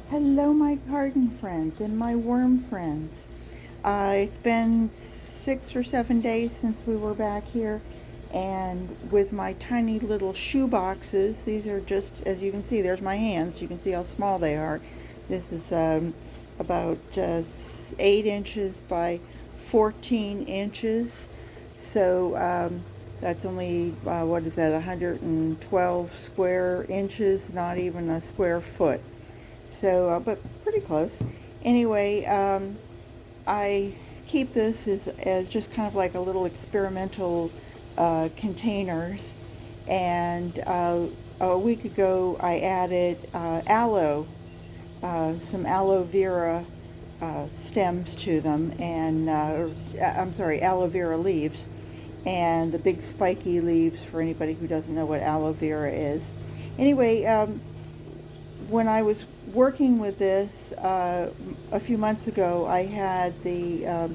Hello, my garden friends and my worm friends. It's been 6 or 7 days since we were back here, and with my tiny little shoe boxes, these are just, as you can see, there's my hands. You can see how small they are. This is about 8 inches by 14 inches. So that's only, what is that, 112 square inches, not even a square foot. So, but pretty close. Anyway, I keep this as just kind of like a little experimental containers. And a week ago, I added some aloe vera stems to them, and I'm sorry, aloe vera leaves, and the big spiky leaves for anybody who doesn't know what aloe vera is. Anyway, when I was working with this a few months ago, I had the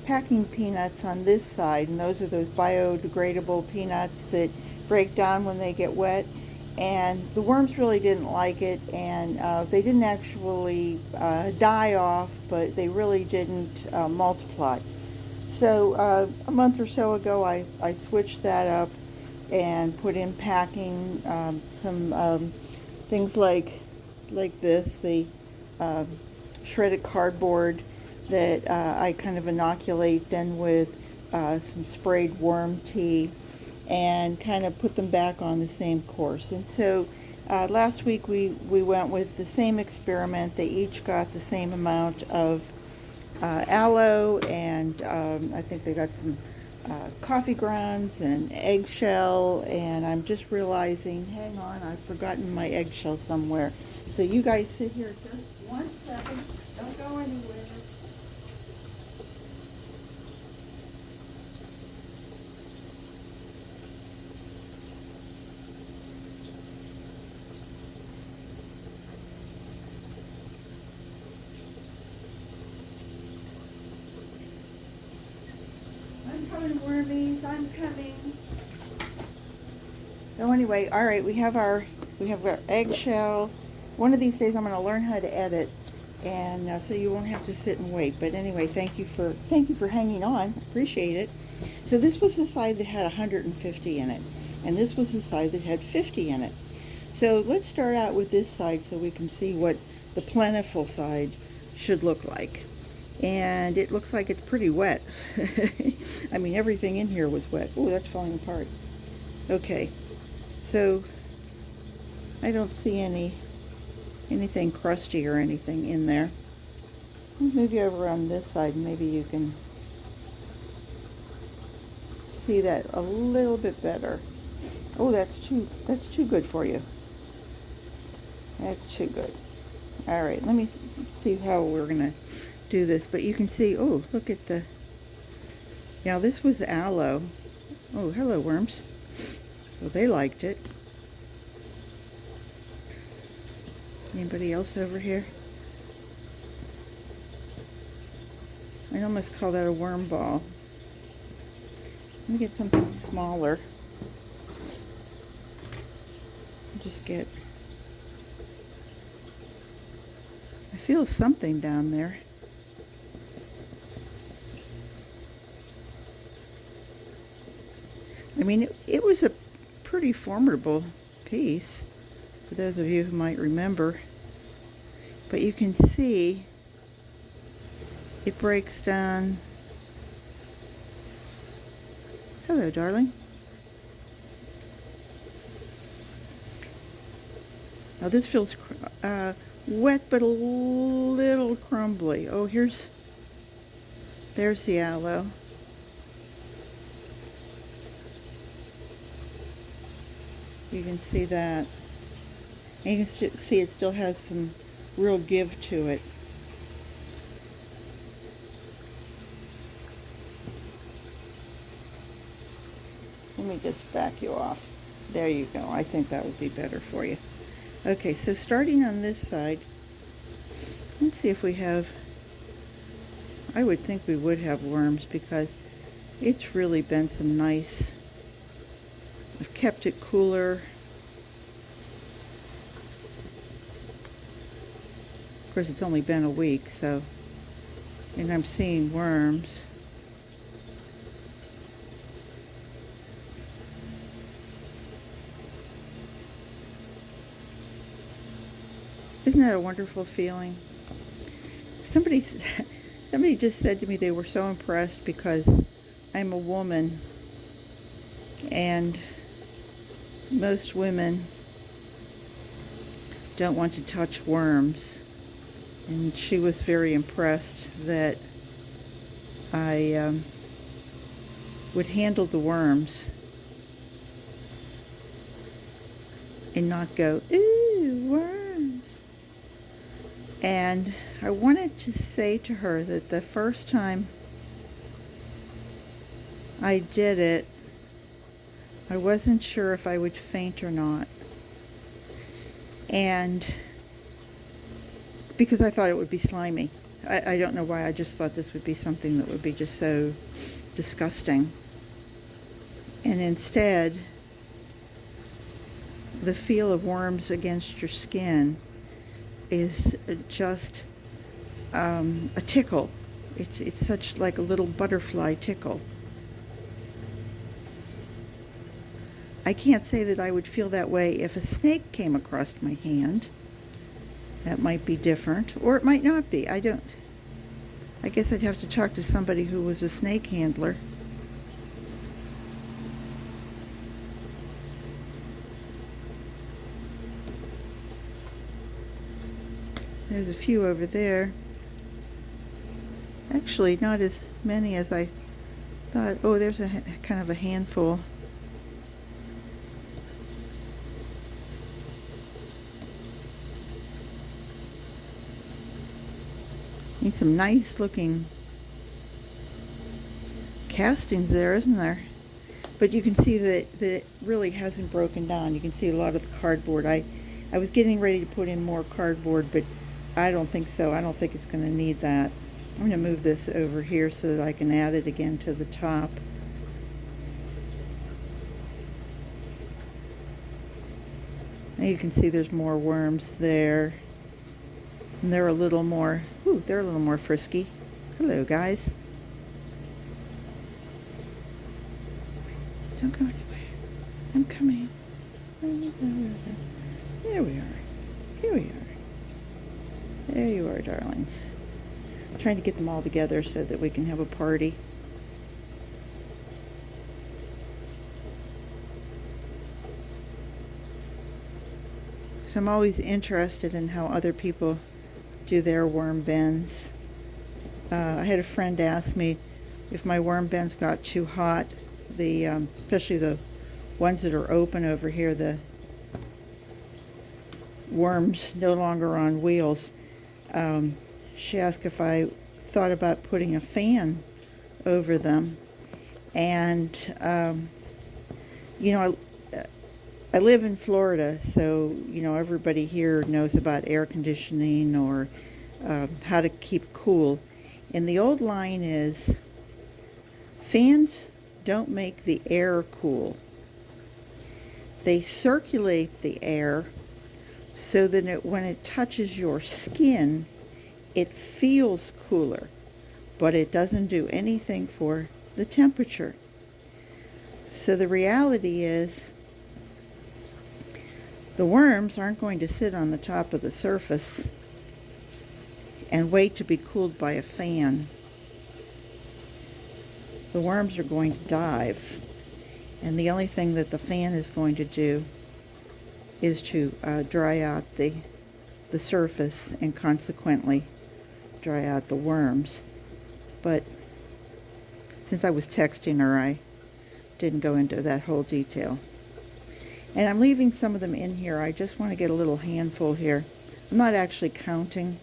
packing peanuts on this side, and those are those biodegradable peanuts that break down when they get wet. And the worms really didn't like it, and they didn't actually die off, but they really didn't multiply. So a month or so ago, I switched that up and put in packing some things like this, the um, shredded cardboard that I kind of inoculate then with some sprayed worm tea and kind of put them back on the same course. And so last week we went with the same experiment. They each got the same amount of aloe, and I think they got some coffee grounds and eggshell, and I'm just realizing, hang on, I've forgotten my eggshell somewhere. So you guys sit here just 1 second, don't go anywhere. I'm coming, wormies, I'm coming. So anyway, all right, we have our eggshell. One of these days I'm going to learn how to edit, and so you won't have to sit and wait. But anyway, thank you for hanging on. Appreciate it. So this was the side that had 150 in it, and this was the side that had 50 in it. So let's start out with this side so we can see what the plentiful side should look like. And it looks like it's pretty wet. I mean, everything in here was wet. Oh, that's falling apart. Okay, so I don't see anything crusty or anything in there. Let's move you over on this side, and maybe you can see that a little bit better. Oh, that's too good for you. That's too good. All right, let me see how we're gonna do this. But you can see, oh, look at the, now this was aloe. Oh, hello, worms. Well, they liked it. Anybody else over here? I'd almost call that a worm ball. Let me get something smaller. Just get, I feel something down there. I mean, it was a pretty formidable piece, for those of you who might remember. But you can see it breaks down. Hello, darling. Now this feels wet but a little crumbly. Oh, there's the aloe. You can see that. And you can see it still has some real give to it. Let me just back you off. There you go. I think that would be better for you. Okay, so starting on this side, let's see if we have, I would think we would have worms because it's really been some nice, I've kept it cooler. Of course, it's only been a week, so, and I'm seeing worms. Isn't that a wonderful feeling? Somebody just said to me they were so impressed because I'm a woman, and most women don't want to touch worms. And she was very impressed that I would handle the worms and not go, ooh, worms. And I wanted to say to her that the first time I did it, I wasn't sure if I would faint or not. And because I thought it would be slimy. I don't know why, I just thought this would be something that would be just so disgusting. And instead, the feel of worms against your skin is just a tickle. It's such like a little butterfly tickle. I can't say that I would feel that way if a snake came across my hand. That might be different, or it might not be. I guess I'd have to talk to somebody who was a snake handler. There's a few over there. Actually, not as many as I thought. Oh, there's a kind of a handful. Need some nice looking castings there, isn't there? But you can see that it really hasn't broken down. You can see a lot of the cardboard. I was getting ready to put in more cardboard, but I don't think so. I don't think it's going to need that. I'm going to move this over here so that I can add it again to the top. Now you can see there's more worms there. And they're a little more, they're a little more frisky. Hello, guys. Don't go anywhere. I'm coming. There we are. Here we are. There you are, darlings. I'm trying to get them all together so that we can have a party. So I'm always interested in how other people do their worm bends. I had a friend ask me if my worm bends got too hot, especially the ones that are open over here, the worms no longer on wheels. She asked if I thought about putting a fan over them. And, I live in Florida, so, everybody here knows about air conditioning or how to keep cool. And the old line is, fans don't make the air cool. They circulate the air so that when it touches your skin, it feels cooler, but it doesn't do anything for the temperature. So the reality is, the worms aren't going to sit on the top of the surface and wait to be cooled by a fan. The worms are going to dive, and the only thing that the fan is going to do is to dry out the surface and consequently dry out the worms. But since I was texting her, I didn't go into that whole detail. And I'm leaving some of them in here. I just want to get a little handful here. I'm not actually counting.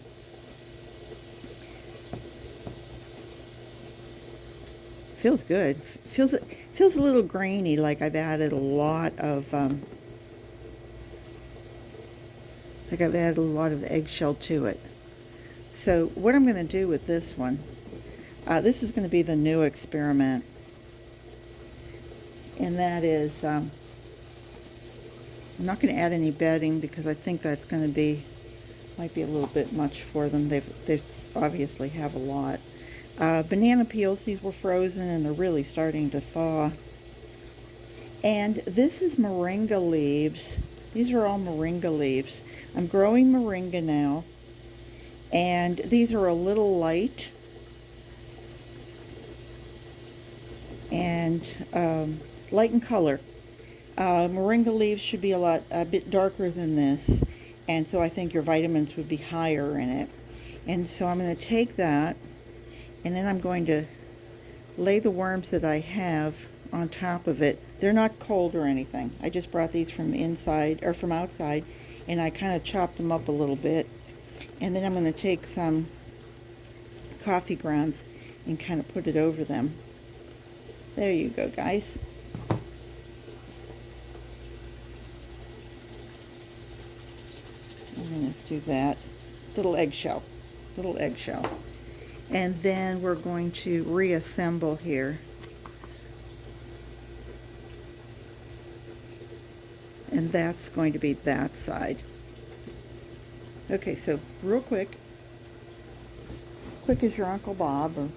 Feels good. Feels a little grainy, like I've added a lot of eggshell to it. So what I'm going to do with this one, this is going to be the new experiment, and that is, I'm not going to add any bedding because I think that's going to be Might be a little bit much for them. They obviously have a lot. Banana peels, these were frozen and they're really starting to thaw. And this is moringa leaves. These are all moringa leaves. I'm growing moringa now, and these are a little light and light in color. Moringa leaves should be a bit darker than this, and so I think your vitamins would be higher in it. And so I'm going to take that, and then I'm going to lay the worms that I have on top of it. They're not cold or anything. I just brought these from inside or from outside, and I kind of chopped them up a little bit. And then I'm going to take some coffee grounds and kind of put it over them. There you go, guys. I'm going to do that. Little eggshell. And then we're going to reassemble here. And that's going to be that side. Okay, so real quick as your Uncle Bob, or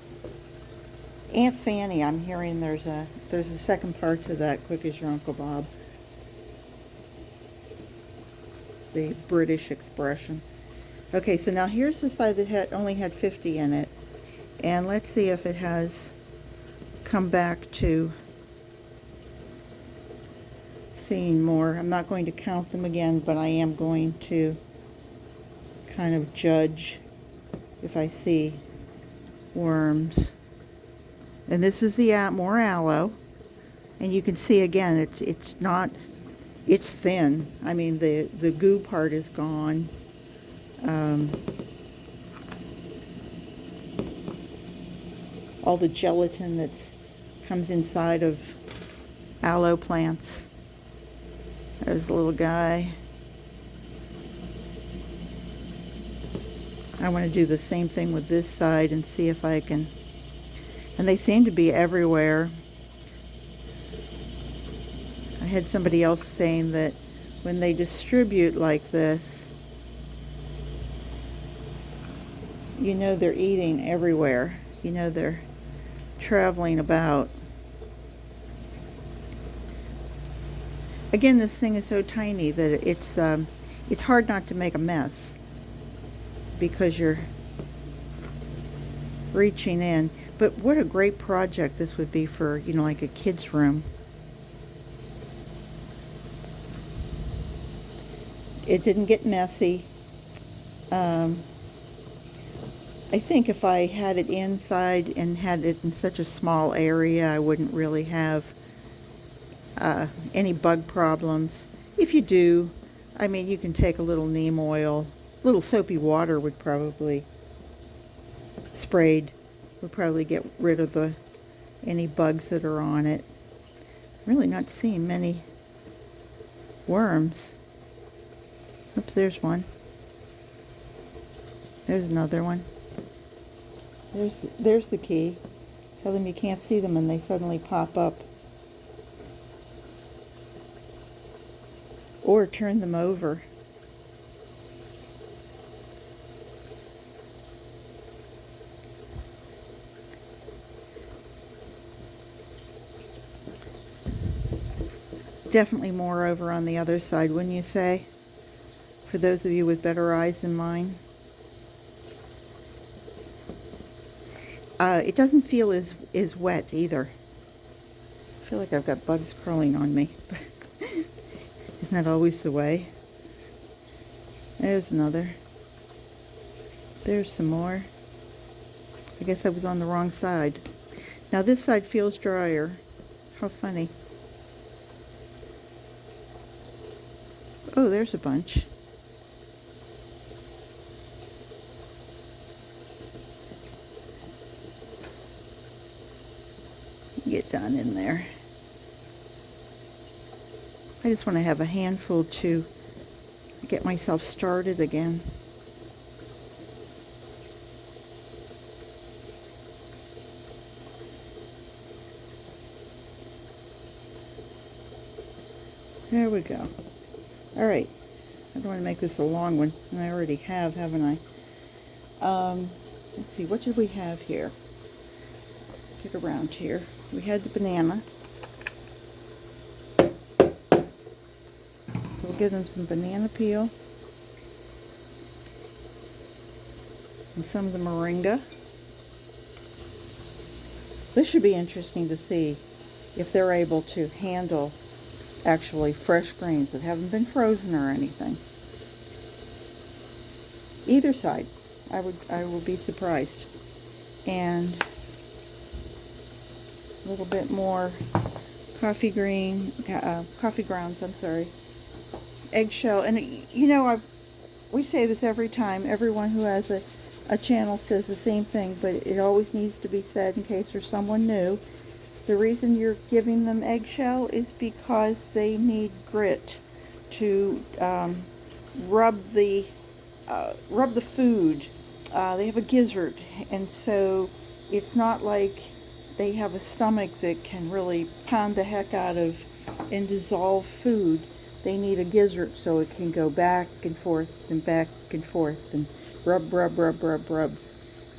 Aunt Fanny. I'm hearing there's a second part to that, quick as your Uncle Bob. The British expression. Okay, so now here's the side that only had 50 in it. And let's see if it has come back to seeing more. I'm not going to count them again, but I am going to kind of judge if I see worms. And this is the more aloe, and you can see again it's thin. I mean the goo part is gone. All the gelatin that comes inside of aloe plants. There's a little guy. I want to do the same thing with this side and see if I can. And they seem to be everywhere. I had somebody else saying that when they distribute like this, you know they're eating everywhere. You know they're traveling about. Again, this thing is so tiny that it's hard not to make a mess because you're reaching in. But what a great project this would be for, you know, like a kid's room. It didn't get messy. I think if I had it inside and had it in such a small area, I wouldn't really have any bug problems. If you do, I mean, you can take a little neem oil, a little soapy water would probably sprayed would probably get rid of any bugs that are on it. I'm really not seeing many worms. Oops, there's one. There's another one. There's the key. Tell them you can't see them and they suddenly pop up. Or turn them over. Definitely more over on the other side, wouldn't you say? For those of you with better eyes than mine. It doesn't feel as wet either. I feel like I've got bugs crawling on me. Isn't that always the way? There's another. There's some more. I guess I was on the wrong side. Now this side feels drier. How funny. Oh, there's a bunch. Get down in there. I just want to have a handful to get myself started again. There we go. All right. I don't want to make this a long one, and I already have, haven't I? Let's see, what did we have here? Get around here. We had the banana. So we'll give them some banana peel. And some of the moringa. This should be interesting to see if they're able to handle actually fresh greens that haven't been frozen or anything. Either side, I will be surprised. And a little bit more coffee grounds, I'm sorry. Eggshell, and you know, we say this every time. Everyone who has a channel says the same thing, but it always needs to be said in case there's someone new. The reason you're giving them eggshell is because they need grit to rub the food. They have a gizzard, and so it's not like they have a stomach that can really pound the heck out of and dissolve food. They need a gizzard so it can go back and forth and back and forth and rub,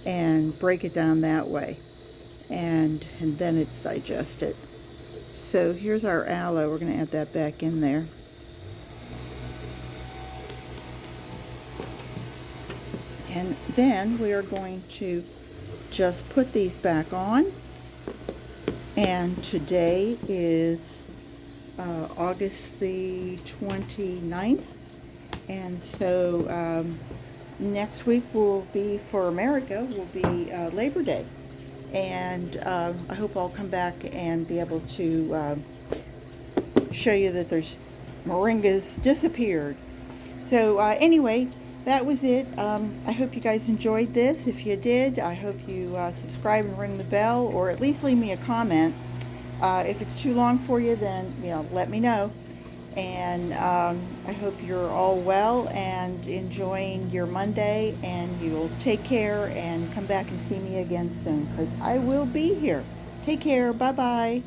and break it down that way. And then it's digested. So here's our aloe. We're going to add that back in there. And then we are going to just put these back on. And today is August the 29th. And so next week will be, for America, will be Labor Day. And I hope I'll come back and be able to show you that there's moringas disappeared. So anyway, that was it. I hope you guys enjoyed this. If you did, I hope you subscribe and ring the bell, or at least leave me a comment. If it's too long for you, then let me know. And I hope you're all well and enjoying your Monday, and you'll take care and come back and see me again soon, because I will be here. Take care. Bye-bye.